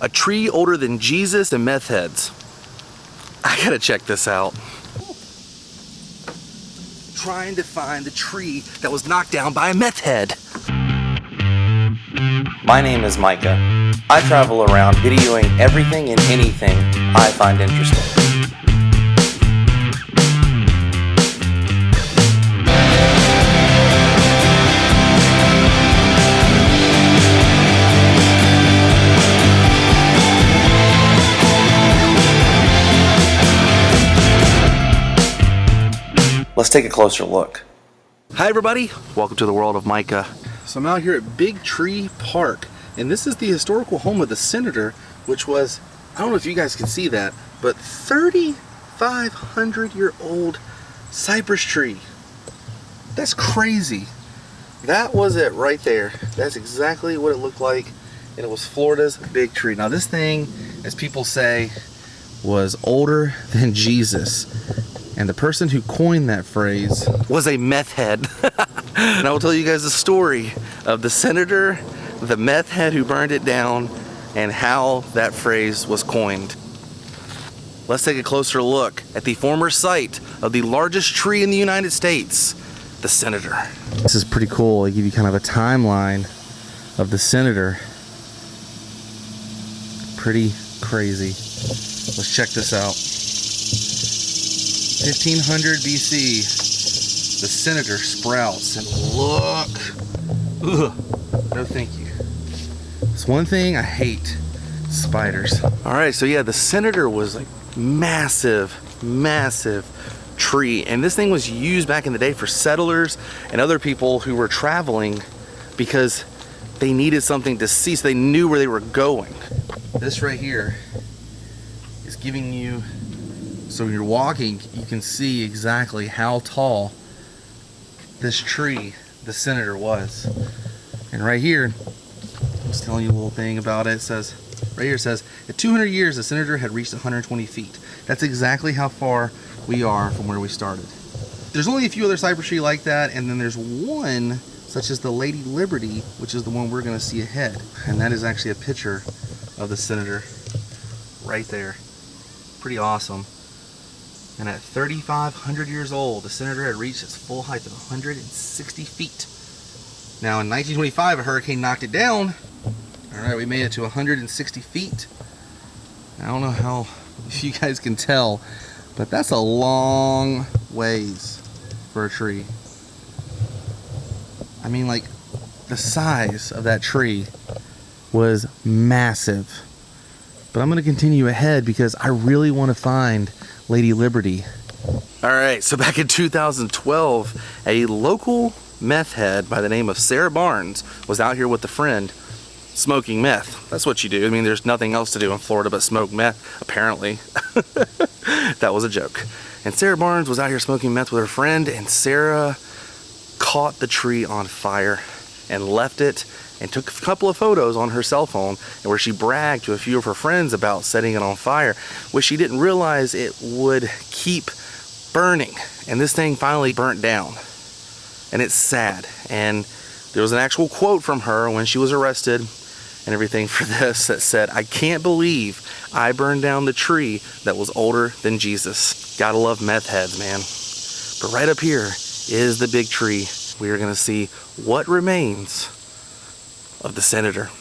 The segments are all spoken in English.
A tree older than Jesus and meth heads. I gotta check this out. Trying to find the tree that was knocked down by a meth head. My name is Micah. I travel around videoing everything and anything I find interesting. Let's take a closer look. Hi everybody, welcome to the world of Micah. So I'm out here at Big Tree Park, and this is the historical home of the senator, which was, I don't know if you guys can see that, but 3,500-year-old cypress tree. That's crazy. That was it right there. That's exactly what it looked like, and it was Florida's big tree. Now this thing, as people say, was older than Jesus. And the person who coined that phrase was a meth head. And I will tell you guys the story of the senator, the meth head who burned it down, and how that phrase was coined. Let's take a closer look at the former site of the largest tree in the United States, the senator. This is pretty cool. They give you kind of a timeline of the senator. Pretty crazy. Let's check this out. 1500 BC, the senator sprouts, and look, ugh, no thank you. It's one thing I hate, spiders. All right, so yeah, the senator was like massive tree, and this thing was used back in the day for settlers and other people who were traveling because they needed something to see, so they knew where they were going. This right here is giving you, so when you're walking, you can see exactly how tall this tree, the senator, was. And right here, I was telling you a little thing about it. It says, right here it says, at 200 years, the senator had reached 120 feet. That's exactly how far we are from where we started. There's only a few other cypress trees like that, and then there's one, such as the Lady Liberty, which is the one we're gonna see ahead. And that is actually a picture of the senator right there. Pretty awesome. And at 3,500 years old, the senator had reached its full height of 160 feet. Now in 1925, a hurricane knocked it down. All right, we made it to 160 feet. I don't know how if you guys can tell, but that's a long ways for a tree. I mean, like, the size of that tree was massive. But I'm gonna continue ahead because I really want to find Lady Liberty. All right, so back in 2012, a local meth head by the name of Sarah Barnes was out here with a friend smoking meth. That's what you do. I mean, there's nothing else to do in Florida but smoke meth, apparently. That was a joke. And Sarah Barnes was out here smoking meth with her friend, and Sarah caught the tree on fire and left it and took a couple of photos on her cell phone, and where she bragged to a few of her friends about setting it on fire, which she didn't realize it would keep burning. And this thing finally burnt down, and it's sad. And there was an actual quote from her when she was arrested and everything for this that said, "I can't believe I burned down the tree that was older than Jesus." Gotta love meth heads, man. But right up here is the big tree. We are gonna see what remains of the senator.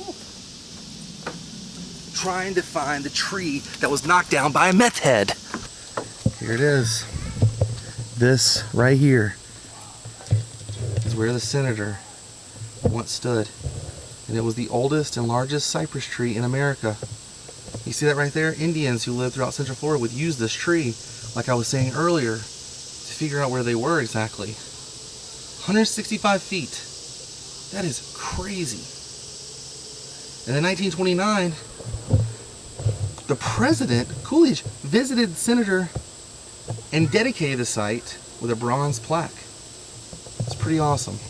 Trying to find the tree that was knocked down by a meth head. Here it is. This right here is where the senator once stood. And it was the oldest and largest cypress tree in America. You see that right there? Indians who lived throughout Central Florida would use this tree, like I was saying earlier, to figure out where they were exactly. 165 feet. That is crazy. And in 1929, the president, Coolidge, visited the senator and dedicated the site with a bronze plaque. It's pretty awesome.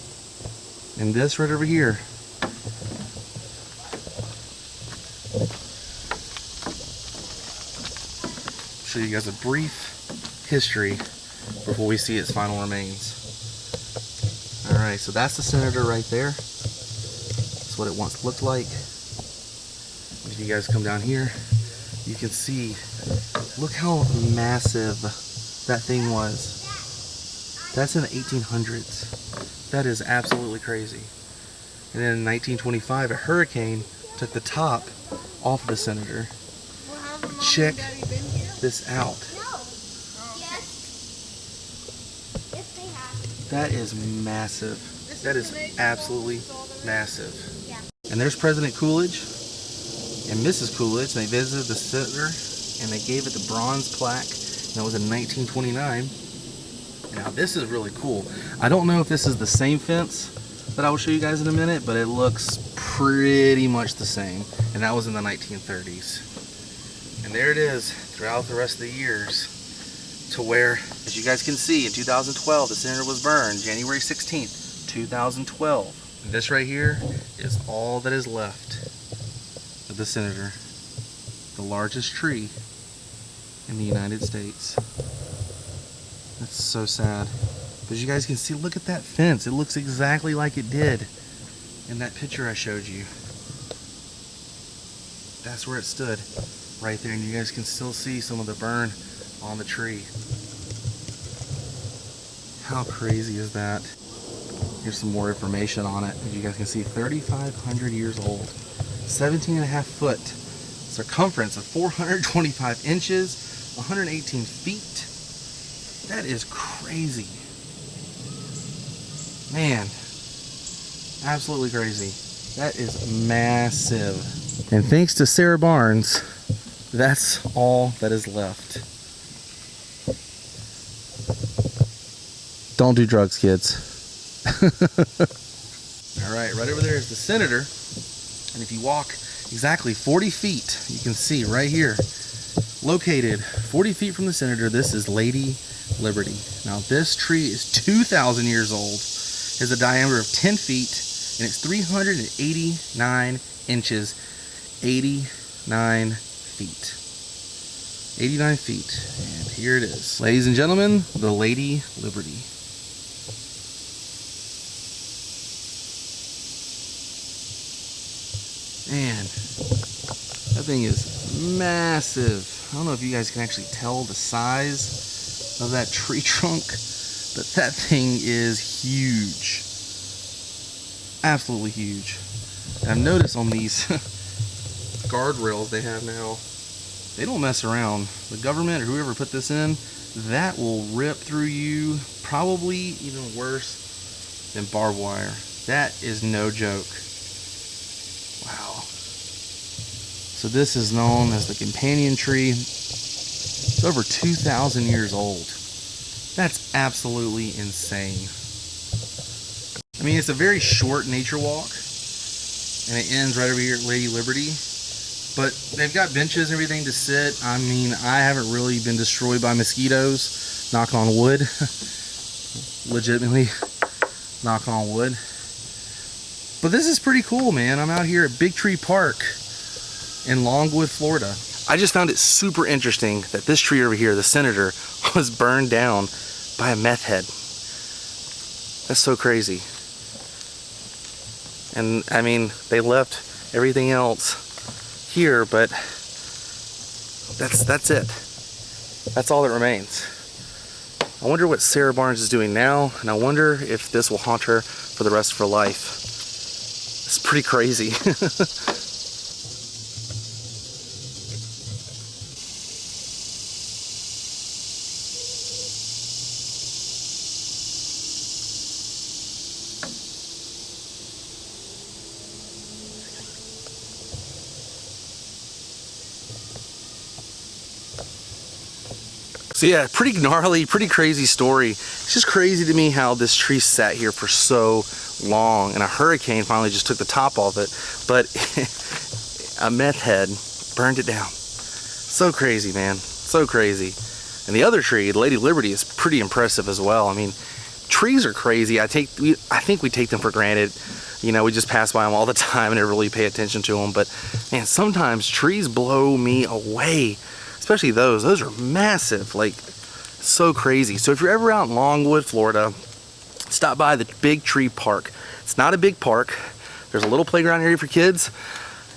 And this right over here show you guys a brief history before we see its final remains. Alright, so that's the senator right there. That's what it once looked like. If you guys come down here, you can see, look how massive that thing was. That's in the 1800s. That is absolutely crazy. And then in 1925, a hurricane took the top off of the Senator. Check this out. That is massive. That is absolutely massive. And there's President Coolidge and Mrs. Coolidge. They visited the Senator and they gave it the bronze plaque. And that was in 1929. Now this is really cool. I don't know if this is the same fence that I will show you guys in a minute, but it looks pretty much the same. And that was in the 1930s. And there it is throughout the rest of the years, to where, as you guys can see, in 2012 the Senator was burned, January 16th, 2012. This right here is all that is left of the Senator, the largest tree in the United States. That's so sad. But as you guys can see, look at that fence. It looks exactly like it did in that picture I showed you. That's where it stood, right there, and you guys can still see some of the burn on the tree. How crazy is that? Here's some more information on it. As you guys can see, 3,500 years old, 17.5 foot, circumference of 425 inches, 118 feet. That is crazy. Man, absolutely crazy. That is massive. And thanks to Sarah Barnes, that's all that is left. Don't do drugs, kids. Alright, right over there is the Senator. And if you walk exactly 40 feet, you can see right here, located 40 feet from the Senator, this is Lady Liberty. Now this tree is 2,000 years old, has a diameter of 10 feet, and it's 389 inches, 89 feet. 89 feet, and here it is. Ladies and gentlemen, the Lady Liberty. Man, that thing is massive. I don't know if you guys can actually tell the size of that tree trunk, but that thing is huge. Absolutely huge. And I've noticed on these guardrails they have now, they don't mess around. The government or whoever put this in, that will rip through you, probably even worse than barbed wire. That is no joke. Wow. So this is known as the companion tree. It's over 2,000 years old. That's absolutely insane. I mean, it's a very short nature walk, and it ends right over here at Lady Liberty. But they've got benches and everything to sit. I mean, I haven't really been destroyed by mosquitoes. Knock on wood. Legitimately, knock on wood. But this is pretty cool, man. I'm out here at Big Tree Park in Longwood, Florida. I just found it super interesting that this tree over here, the Senator, was burned down by a meth head. That's so crazy. And I mean, they left everything else here, but that's it. That's all that remains. I wonder what Sarah Barnes is doing now, and I wonder if this will haunt her for the rest of her life. It's pretty crazy. So yeah, pretty gnarly, pretty crazy story. It's just crazy to me how this tree sat here for so long, and a hurricane finally just took the top off it, but a meth head burned it down. So crazy, man, so crazy. And the other tree, the Lady Liberty, is pretty impressive as well. I mean, trees are crazy. I think we take them for granted. You know, we just pass by them all the time and never really pay attention to them. But man, sometimes trees blow me away. Especially those are massive, like so crazy. So if you're ever out in Longwood, Florida, stop by the Big Tree Park. It's not a big park. There's a little playground area for kids,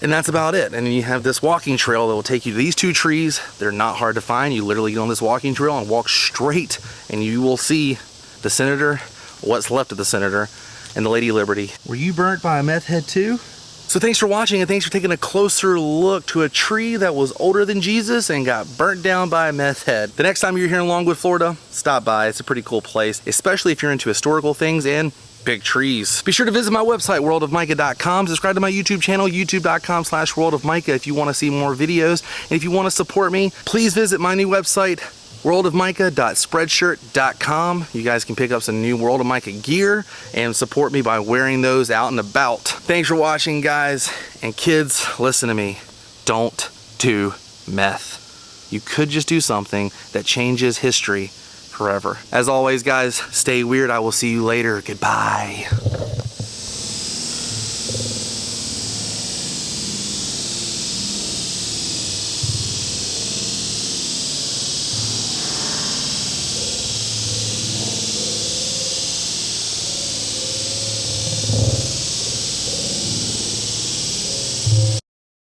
And that's about it. And then you have this walking trail that will take you to these two trees. They're not hard to find. You literally get on this walking trail and walk straight, and you will see the Senator, what's left of the Senator, and the Lady Liberty. Were you burnt by a meth head too? So thanks for watching, and thanks for taking a closer look to a tree that was older than Jesus and got burnt down by a meth head. The next time you're here in Longwood, Florida, stop by. It's a pretty cool place, especially if you're into historical things and big trees. Be sure to visit my website, worldofmicah.com. Subscribe to my YouTube channel, youtube.com/worldofmicah, if you want to see more videos. And if you want to support me, please visit my new website, worldofmicah.spreadshirt.com. You guys can pick up some new World of Micah gear and support me by wearing those out and about. Thanks for watching, guys. And kids, listen to me. Don't do meth. You could just do something that changes history forever. As always, guys, stay weird. I will see you later. Goodbye.